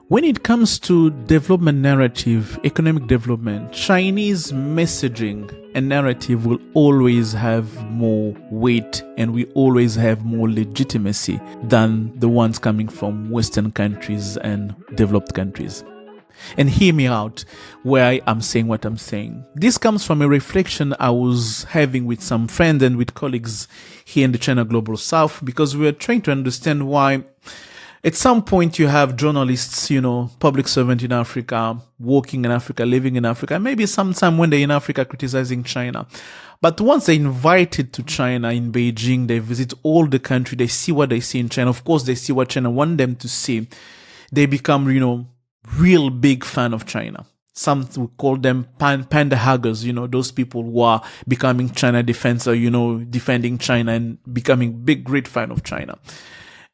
When it comes to development narrative, economic development, Chinese messaging and narrative will always have more weight and we always have more legitimacy than the ones coming from Western countries and developed countries. And hear me out where I'm saying what I'm saying. This comes from a reflection I was having with some friends and with colleagues here in the China Global South, because we are trying to understand why at some point you have journalists, public servant in Africa, working in Africa, living in Africa, maybe sometime when they're in Africa criticizing China. But once they're invited to China in Beijing, they visit all the country, they see what they see in China. Of course, they see what China want them to see. They become, real big fan of China. Some would call them panda huggers, those people who are becoming China defender, defending China and becoming big, great fan of China.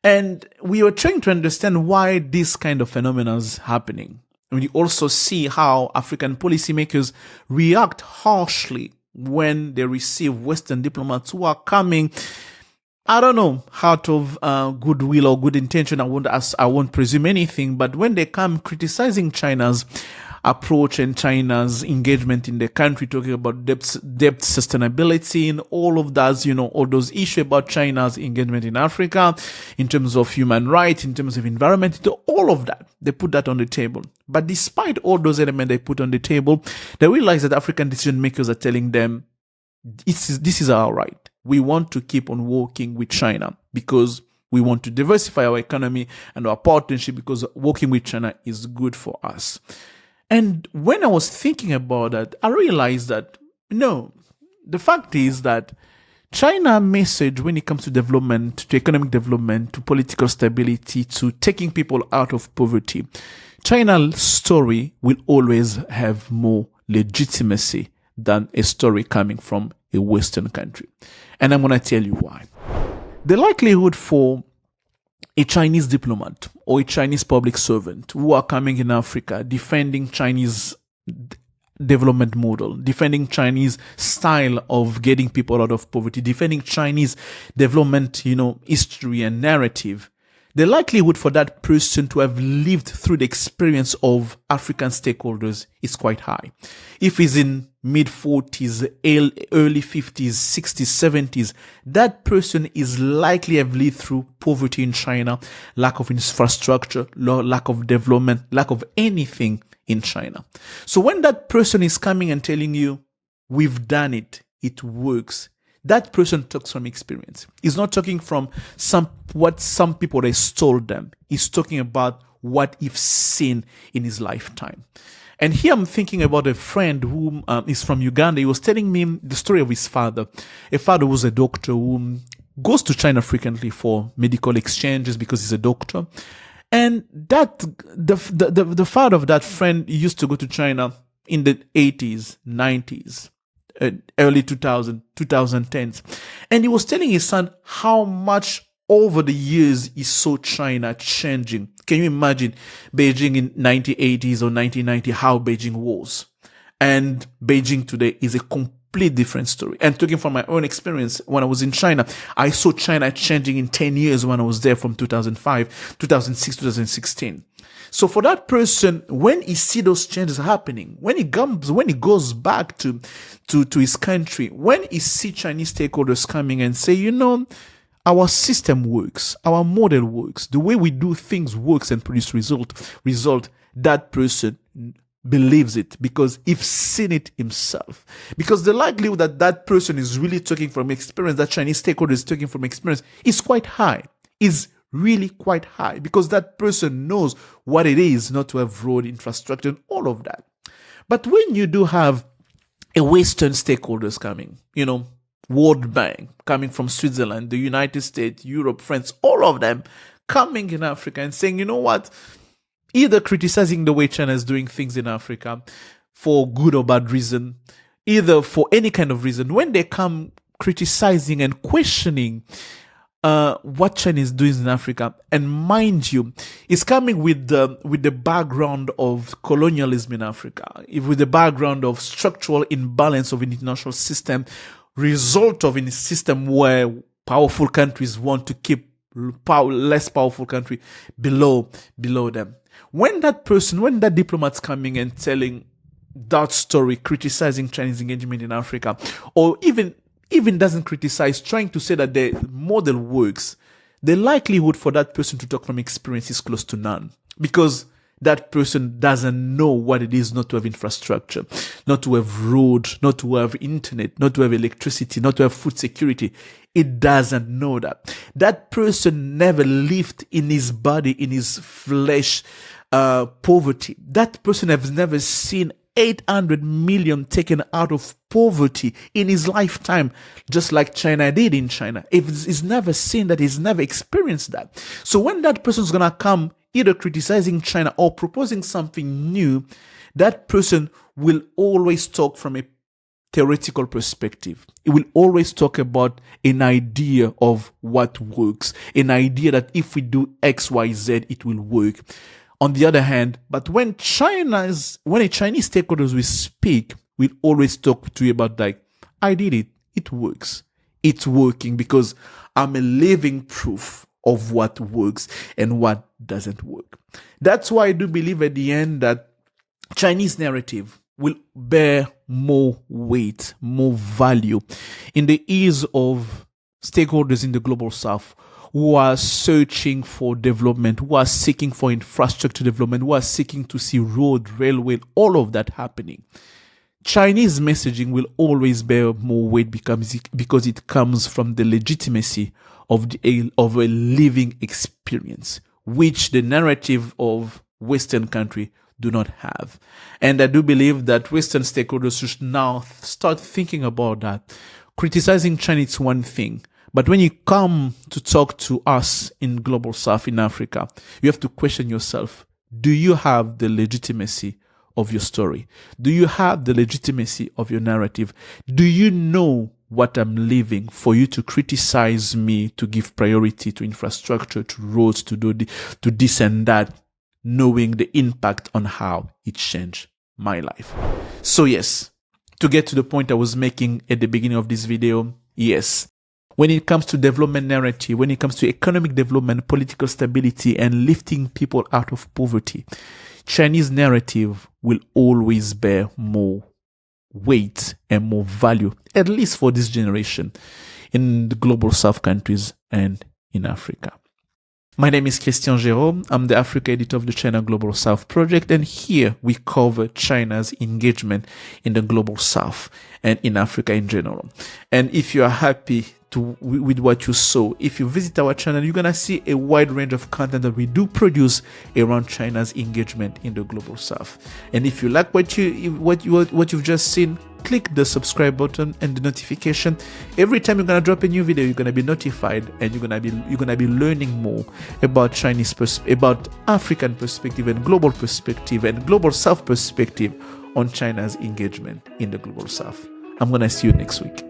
And we are trying to understand why this kind of phenomena is happening. And we also see how African policymakers react harshly when they receive Western diplomats who are coming, out of goodwill or good intention. I won't presume anything, but when they come criticizing China's approach and China's engagement in the country, talking about debt sustainability and all of that, all those issues about China's engagement in Africa, in terms of human rights, in terms of environment, all of that, they put that on the table. But despite all those elements they put on the table, they realize that African decision makers are telling them, this is our right. We want to keep on working with China because we want to diversify our economy and our partnership, because working with China is good for us. And when I was thinking about that, I realized that, no, the fact is that China message when it comes to development, to economic development, to political stability, to taking people out of poverty, China's story will always have more legitimacy than a story coming from a Western country. And I'm going to tell you why. The likelihood for a Chinese diplomat or a Chinese public servant who are coming in Africa defending Chinese development model, defending Chinese style of getting people out of poverty, defending Chinese development, history and narrative, the likelihood for that person to have lived through the experience of African stakeholders is quite high. If he's in mid-40s, early 50s, 60s, 70s, that person is likely to have lived through poverty in China, lack of infrastructure, lack of development, lack of anything in China. So when that person is coming and telling you, we've done it, it works, that person talks from experience. He's not talking from what some people has told them. He's talking about what he's seen in his lifetime. And here I'm thinking about a friend who is from Uganda. He was telling me the story of his father. A father who was a doctor who goes to China frequently for medical exchanges because he's a doctor. And that the father of that friend used to go to China in the 80s, 90s. Early 2010s. And he was telling his son how much over the years he saw China changing. Can you imagine Beijing in 1980s or 1990, how Beijing was? And Beijing today is a complete different story. And talking from my own experience, when I was in China, I saw China changing in 10 years when I was there from 2005, 2006, 2016. So for that person, when he see those changes happening, when he goes back to his country, when he see Chinese stakeholders coming and say, our system works, our model works, the way we do things works and produce result, that person believes it because he's seen it himself. Because the likelihood that that person is really talking from experience, that Chinese stakeholder is talking from experience, is quite high, is really quite high, because that person knows what it is not to have road infrastructure and all of that. But when you do have a Western stakeholders coming, World Bank coming from Switzerland, the United States, Europe, France, all of them coming in Africa and saying, either criticizing the way China is doing things in Africa for good or bad reason, either for any kind of reason, when they come criticizing and questioning what China is doing in Africa, and mind you, it's coming with the background of colonialism in Africa, with the background of structural imbalance of an international system, result of a system where powerful countries want to keep less powerful country below them. when that diplomat's coming and telling that story, criticizing Chinese engagement in Africa, or even doesn't criticize, trying to say that the model works, the likelihood for that person to talk from experience is close to none, because that person doesn't know what it is not to have infrastructure, not to have road, not to have internet, not to have electricity, not to have food security. It doesn't know that. That person never lived in his body, in his flesh, poverty. That person has never seen 800 million taken out of poverty in his lifetime, just like China did in China. He's never seen that, he's never experienced that. So when that person's gonna come either criticizing China or proposing something new, that person will always talk from a theoretical perspective. It will always talk about an idea of what works, an idea that if we do X, Y, Z, it will work. On the other hand, but when a Chinese stakeholders will speak, we'll always talk to you about like, I did it, it works. It's working because I'm a living proof of what works and what doesn't work. That's why I do believe at the end that Chinese narrative will bear more weight, more value in the ears of stakeholders in the global south who are searching for development, who are seeking for infrastructure development, who are seeking to see road, railway, all of that happening. Chinese messaging will always bear more weight because it comes from the legitimacy of a living experience, which the narrative of Western country do not have. And I do believe that Western stakeholders should now start thinking about that. Criticizing China is one thing, but when you come to talk to us in Global South, in Africa, you have to question yourself, do you have the legitimacy of your story? Do you have the legitimacy of your narrative? Do you know what I'm living for you to criticize me, to give priority to infrastructure, to roads, to this and that, knowing the impact on how it changed my life? So yes, to get to the point I was making at the beginning of this video, yes, when it comes to development narrative, when it comes to economic development, political stability, and lifting people out of poverty, Chinese narrative will always bear more weight and more value, at least for this generation, in the global south countries and in Africa. My name is Geraud. I'm the Africa editor of the China Global South Project, and here we cover China's engagement in the global south and in Africa in general. And if you are happy with what you saw, if you visit our channel, you're gonna see a wide range of content that we do produce around China's engagement in the global south. And if you like what you've just seen, click the subscribe button and the notification. Every time you're gonna drop a new video, you're gonna be notified, and you're gonna be learning more about about African perspective and global perspective and global south perspective on China's engagement in the global south. I'm gonna see you next week.